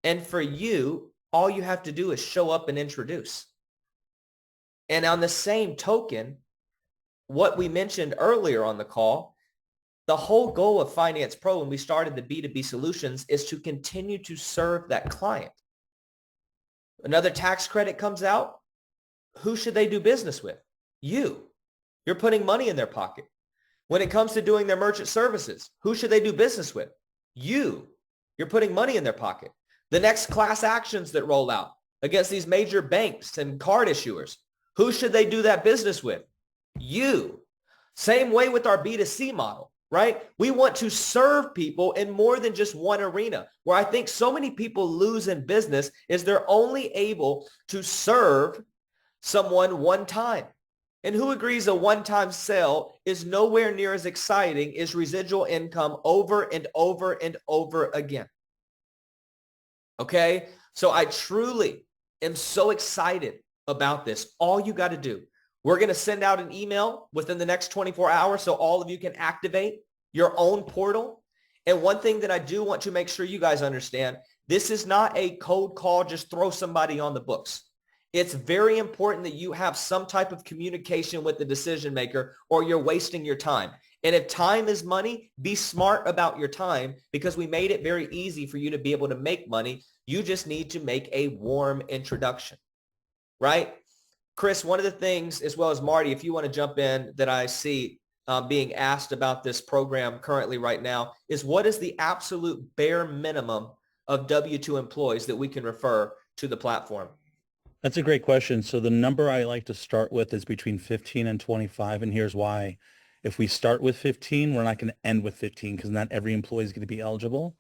And for you, all you have to do is show up and introduce. And on the same token, what we mentioned earlier on the call, the whole goal of Finance Pro when we started the B2B solutions is to continue to serve that client. Another tax credit comes out. Who should they do business with? You. You're putting money in their pocket. When it comes to doing their merchant services, who should they do business with? You. You're putting money in their pocket. The next class actions that roll out against these major banks and card issuers, who should they do that business with? You. Same way with our B2C model, right? We want to serve people in more than just one arena. Where I think so many people lose in business is they're only able to serve someone one time. And who agrees a one-time sale is nowhere near as exciting as residual income over and over and over again? Okay? So I truly am so excited about this. All you got to do, we're going to send out an email within the next 24 hours so all of you can activate your own portal. And one thing that I do want to make sure you guys understand, this is not a cold call, just throw somebody on the books. It's very important that you have some type of communication with the decision maker or you're wasting your time. And if time is money, be smart about your time because we made it very easy for you to be able to make money. You just need to make a warm introduction, right? Chris, one of the things, as well as Marty, if you want to jump in, that I see being asked about this program currently right now is what is the absolute bare minimum of W-2 employees that we can refer to the platform? That's a great question. So the number I like to start with is between 15 and 25, and here's why. If we start with 15, we're not going to end with 15 because not every employee is going to be eligible.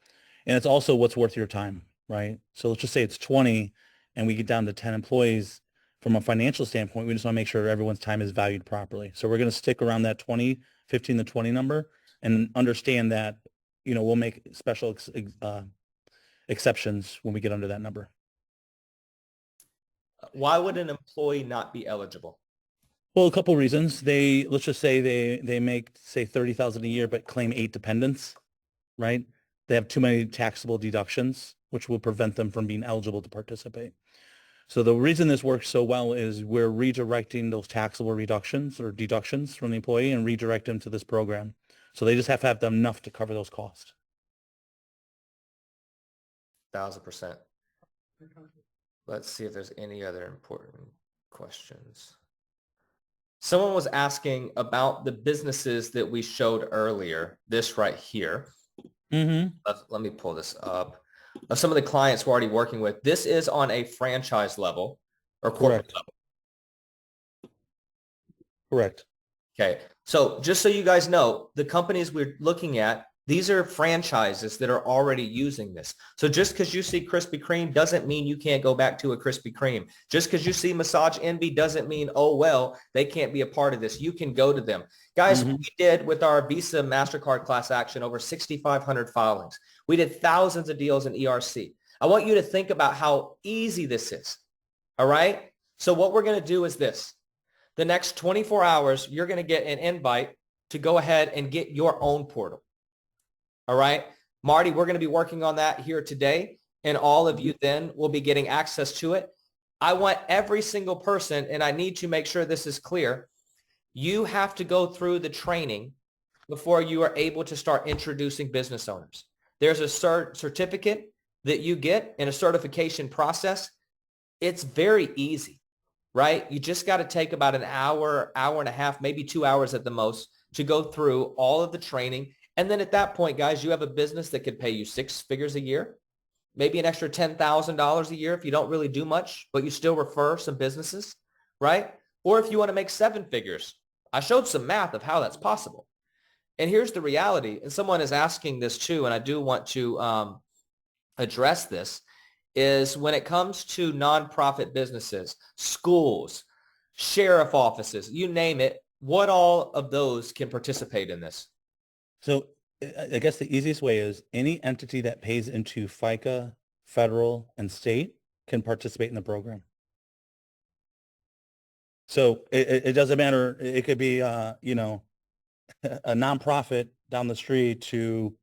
And it's also what's worth your time, right? So let's just say it's 20 and we get down to 10 employees. From a financial standpoint, we just want to make sure everyone's time is valued properly. So we're going to stick around that 15 to 20 number and understand that, we'll make special exceptions when we get under that number. Why would an employee not be eligible? Well, a couple of reasons. Let's just say they make, say, 30,000 a year, but claim 8 dependents, right? They have too many taxable deductions, which will prevent them from being eligible to participate. So the reason this works so well is we're redirecting those taxable reductions or deductions from the employee and redirect them to this program. So they just have to have enough to cover those costs. 1,000%. Let's see if there's any other important questions. Someone was asking about the businesses that we showed earlier, this right here. Mm-hmm. Let me pull this up. Some of the clients we're already working with. This is on a franchise level or corporate level. Correct. Okay. So just so you guys know, the companies we're looking at, these are franchises that are already using this. So just because you see Krispy Kreme doesn't mean you can't go back to a Krispy Kreme. Just because you see Massage Envy doesn't mean, oh, well, they can't be a part of this. You can go to them. Guys, Mm-hmm. we did with our Visa MasterCard class action over 6,500 filings. We did thousands of deals in ERC. I want you to think about how easy this is. All right? So what we're going to do is this. The next 24 hours, you're going to get an invite to go ahead and get your own portal. All right. Marty, we're going to be working on that here today, and all of you then will be getting access to it. I want every single person, and I need to make sure this is clear. You have to go through the training before you are able to start introducing business owners. There's a certificate that you get in a certification process. It's very easy. Right? You just got to take about an hour, hour and a half, maybe 2 hours at the most to go through all of the training. And then at that point, guys, you have a business that could pay you 6 figures a year, maybe an extra $10,000 a year if you don't really do much, but you still refer some businesses, right? Or if you want to make 7 figures. I showed some math of how that's possible. And here's the reality. And someone is asking this too, and I do want to address this. Is when it comes to nonprofit businesses, schools, sheriff offices, you name it, what all of those can participate in this? So I guess the easiest way is any entity that pays into FICA, federal, and state can participate in the program. So it doesn't matter. It could be, a nonprofit down the street to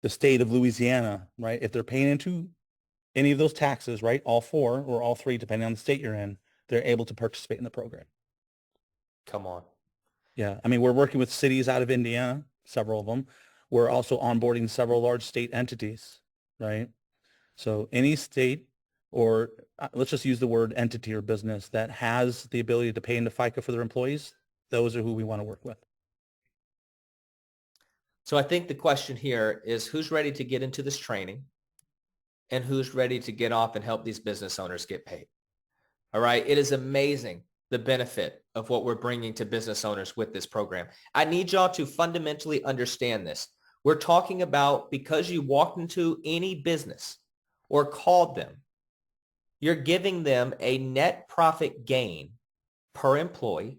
the state of Louisiana, right? If they're paying into any of those taxes, right, all 4 or all 3, depending on the state you're in, they're able to participate in the program. Come on. Yeah. I mean, we're working with cities out of Indiana, several of them. We're also onboarding several large state entities, right? So any state or let's just use the word entity or business that has the ability to pay into FICA for their employees, those are who we want to work with. So I think the question here is who's ready to get into this training and who's ready to get off and help these business owners get paid. All right. It is amazing the benefit of what we're bringing to business owners with this program. I need y'all to fundamentally understand this. We're talking about because you walked into any business or called them, you're giving them a net profit gain per employee,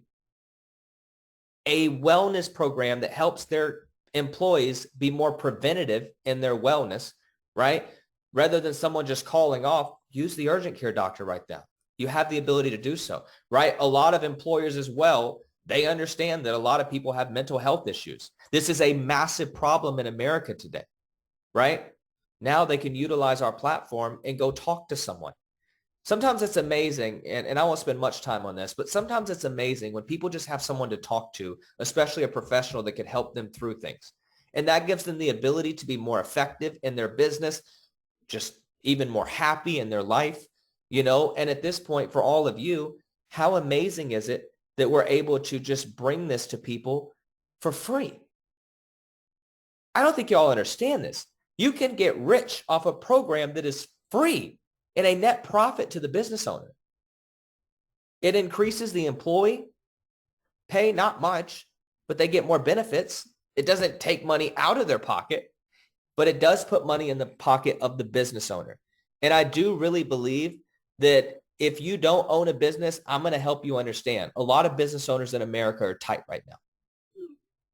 a wellness program that helps their employees be more preventative in their wellness, right? Rather than someone just calling off, use the urgent care doctor right now. You have the ability to do so, right? A lot of employers as well, they understand that a lot of people have mental health issues. This is a massive problem in America today, right? Now they can utilize our platform and go talk to someone. Sometimes it's amazing, and I won't spend much time on this, but sometimes it's amazing when people just have someone to talk to, especially a professional that can help them through things. And that gives them the ability to be more effective in their business, just even more happy in their life, and at this point for all of you, how amazing is it that we're able to just bring this to people for free? I don't think y'all understand this. You can get rich off a program that is free and a net profit to the business owner. It increases the employee pay, not much, but they get more benefits. It doesn't take money out of their pocket, but it does put money in the pocket of the business owner. And I do really believe that if you don't own a business, I'm going to help you understand. A lot of business owners in America are tight right now.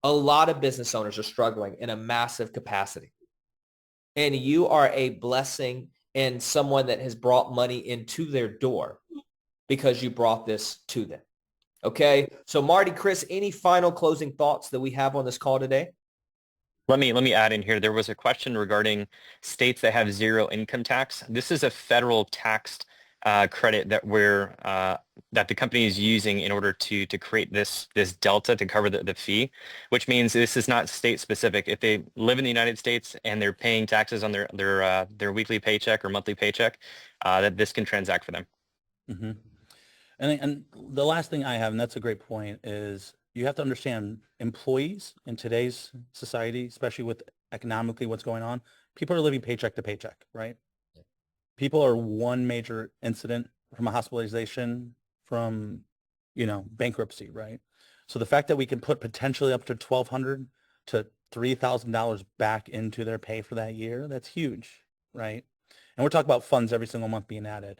A lot of business owners are struggling in a massive capacity. And you are a blessing and someone that has brought money into their door because you brought this to them. Okay. So Marty, Chris, any final closing thoughts that we have on this call today? Let me add in here. There was a question regarding states that have zero income tax. This is a federal taxed credit that the company is using in order to create this delta to cover the fee, which means this is not state specific. If they live in the United States and they're paying taxes on their weekly paycheck or monthly paycheck, that this can transact for them. Mm-hmm. And the last thing I have, and that's a great point, is you have to understand employees in today's society, especially with economically what's going on, people are living paycheck to paycheck, right? People are one major incident from a hospitalization, from, bankruptcy, right? So the fact that we can put potentially up to $1,200 to $3,000 back into their pay for that year, that's huge, right? And we're talking about funds every single month being added.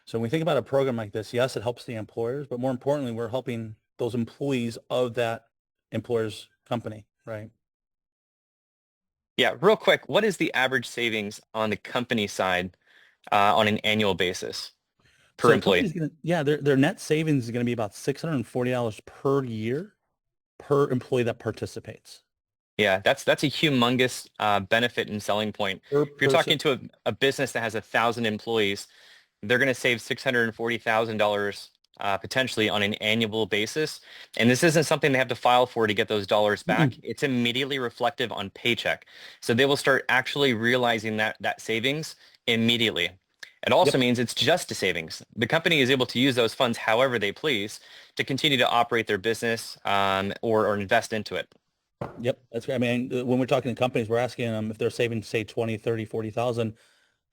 So when we think about a program like this, yes, it helps the employers, but more importantly, we're helping those employees of that employer's company, right? Yeah, real quick, what is the average savings on the company side on an annual basis per So the employee? company's their net savings is going to be about $640 per year per employee that participates. Yeah, that's a humongous benefit and selling point. Per If you're person. talking to a business that has 1,000 employees, they're going to save $640,000 potentially on an annual basis. And this isn't something they have to file for to get those dollars back. It's immediately reflective on paycheck. So they will start actually realizing that savings immediately. It also Yep. means it's just a savings. The company is able to use those funds however they please to continue to operate their business or invest into it. Yep. That's I mean, when we're talking to companies, we're asking them if they're saving, say, 20, 30, 40,000,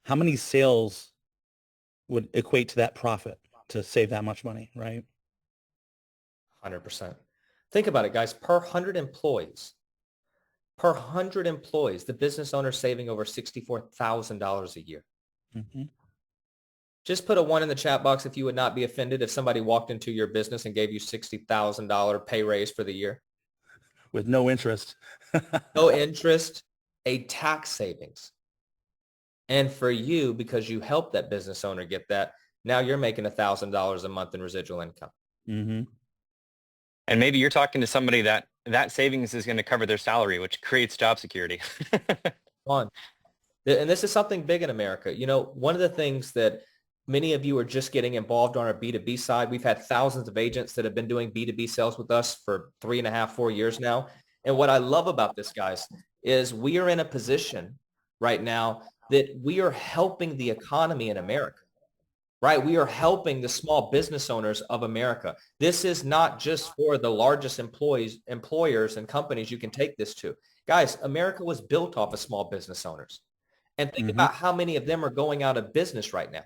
how many sales would equate to that profit to save that much money, right? 100%. Think about it, guys. Per 100 employees, the business owner is saving over $64,000 a year. Mm-hmm. Just put a 1 in the chat box if you would not be offended if somebody walked into your business and gave you $60,000 pay raise for the year. With no interest. No interest, a tax savings. And for you, because you helped that business owner get that, now you're making $1,000 a month in residual income. Mm-hmm. And maybe you're talking to somebody that savings is going to cover their salary, which creates job security. On. And this is something big in America. You know, one of the things that many of you are just getting involved on our B2B side, we've had thousands of agents that have been doing B2B sales with us for 3.5, 4 years now. And what I love about this, guys, is we are in a position right now that we are helping the economy in America, right? We are helping the small business owners of America. This is not just for the largest employers and companies you can take this to. Guys, America was built off of small business owners. And think about how many of them are going out of business right now.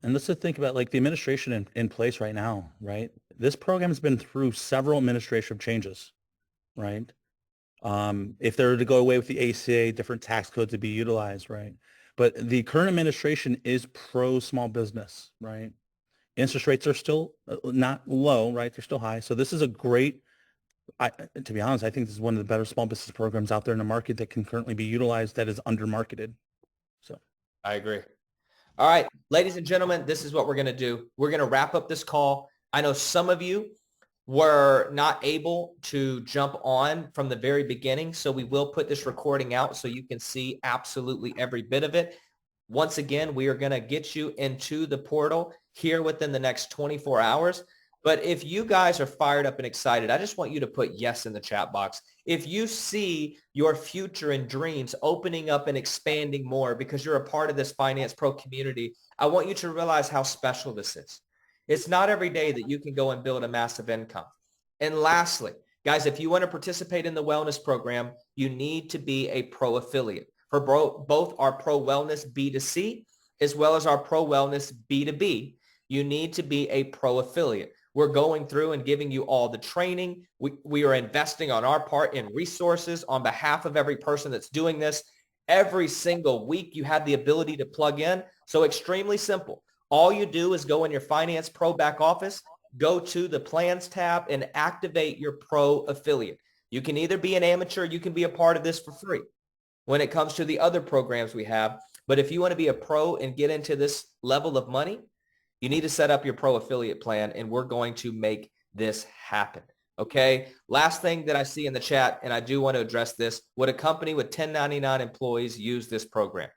And let's just think about like the administration in place right now, right? This program has been through several administrative changes, right? If they were to go away with the ACA, different tax codes would be utilized, right? But the current administration is pro small business, right? Interest rates are still not low, right? They're still high. So this is a great, to be honest, I think this is one of the better small business programs out there in the market that can currently be utilized that is under-marketed. So I agree. All right, ladies and gentlemen, this is what we're going to do. We're going to wrap up this call. I know some of you were not able to jump on from the very beginning, so we will put this recording out so you can see absolutely every bit of it. Once again, we are going to get you into the portal here within the next 24 hours. But if you guys are fired up and excited, I just want you to put yes in the chat box. If you see your future and dreams opening up and expanding more because you're a part of this Finance Pro community, I want you to realize how special this is. It's not every day that you can go and build a massive income. And lastly, guys, if you want to participate in the wellness program, you need to be a pro affiliate for both our Pro Wellness B2C as well as our Pro Wellness B2B. You need to be a pro affiliate. We're going through and giving you all the training. We are investing on our part in resources on behalf of every person that's doing this. Every single week, you have the ability to plug in. So extremely simple. All you do is go in your Finance Pro back office, go to the plans tab and activate your pro affiliate. You can either be an amateur, you can be a part of this for free when it comes to the other programs we have. But if you want to be a pro and get into this level of money, you need to set up your pro affiliate plan, and we're going to make this happen. Okay. Last thing that I see in the chat, and I do want to address this. Would a company with 1099 employees use this program?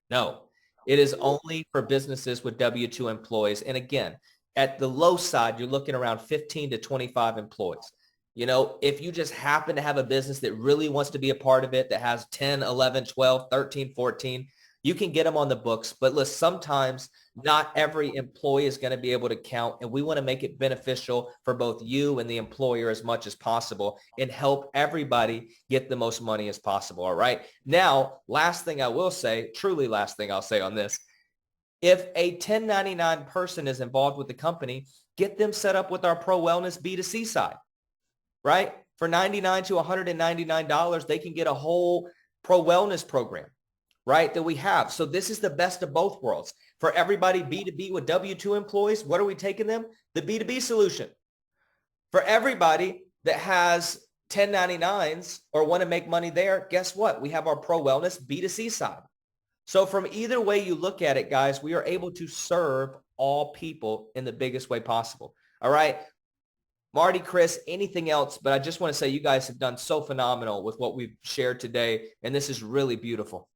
No, it is only for businesses with W-2 employees. And again, at the low side, you're looking around 15 to 25 employees. You know, if you just happen to have a business that really wants to be a part of it, that has 10, 11, 12, 13, 14, you can get them on the books. But listen, sometimes not every employee is going to be able to count, and we want to make it beneficial for both you and the employer as much as possible and help everybody get the most money as possible. All right. Now, last thing I will say, truly last thing I'll say on this, If a 1099 person is involved with the company, get them set up with our Pro Wellness B2C side, right? For $99 to $199, they can get a whole Pro Wellness program, right, that we have. So this is the best of both worlds. For everybody B2B with W-2 employees, what are we taking them? The B2B solution. For everybody that has 1099s or want to make money there, guess what? We have our Pro Wellness B2C side. So from either way you look at it, guys, we are able to serve all people in the biggest way possible. All right. Marty, Chris, anything else? But I just want to say you guys have done so phenomenal with what we've shared today. And this is really beautiful.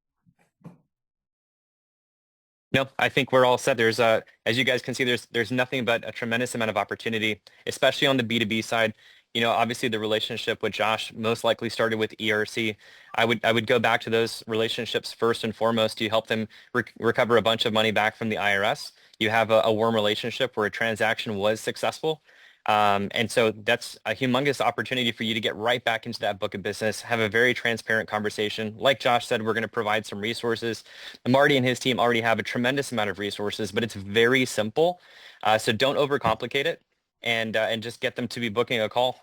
No, I think we're all set. There's as you guys can see, there's nothing but a tremendous amount of opportunity, especially on the B2B side. You know, obviously the relationship with Josh most likely started with ERC. I would go back to those relationships first and foremost. You help them recover a bunch of money back from the IRS. You have a warm relationship where a transaction was successful. And so that's a humongous opportunity for you to get right back into that book of business, have a very transparent conversation. Like Josh said, we're going to provide some resources. Marty and his team already have a tremendous amount of resources, but it's very simple. So don't overcomplicate it and just get them to be booking a call.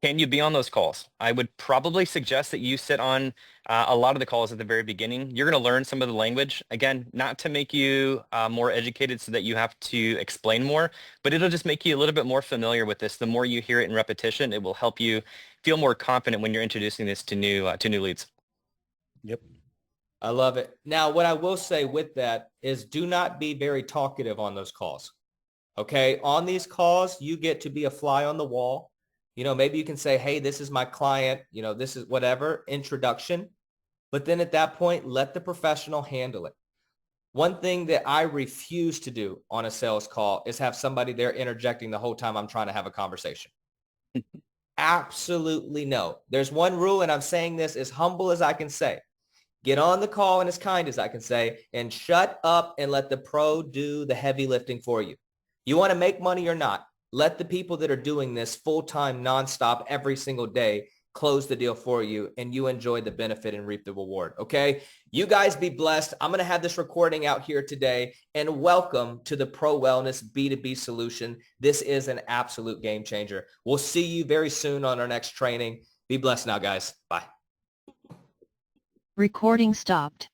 Can you be on those calls? I would probably suggest that you sit on a lot of the calls at the very beginning. You're going to learn some of the language. Again, not to make you more educated so that you have to explain more, but it'll just make you a little bit more familiar with this. The more you hear it in repetition, it will help you feel more confident when you're introducing this to new leads. Yep. I love it. Now, what I will say with that is do not be very talkative on those calls. Okay. On these calls, you get to be a fly on the wall. You know, maybe you can say, hey, this is my client, you know, this is whatever, introduction. But then at that point, let the professional handle it. One thing that I refuse to do on a sales call is have somebody there interjecting the whole time I'm trying to have a conversation. Absolutely no. There's one rule, and I'm saying this as humble as I can say. Get on the call and as kind as I can say, and shut up and let the pro do the heavy lifting for you. You want to make money or not? Let the people that are doing this full-time, nonstop, every single day close the deal for you, and you enjoy the benefit and reap the reward, okay? You guys be blessed. I'm going to have this recording out here today, and welcome to the Pro Wellness B2B solution. This is an absolute game changer. We'll see you very soon on our next training. Be blessed now, guys. Bye. Recording stopped.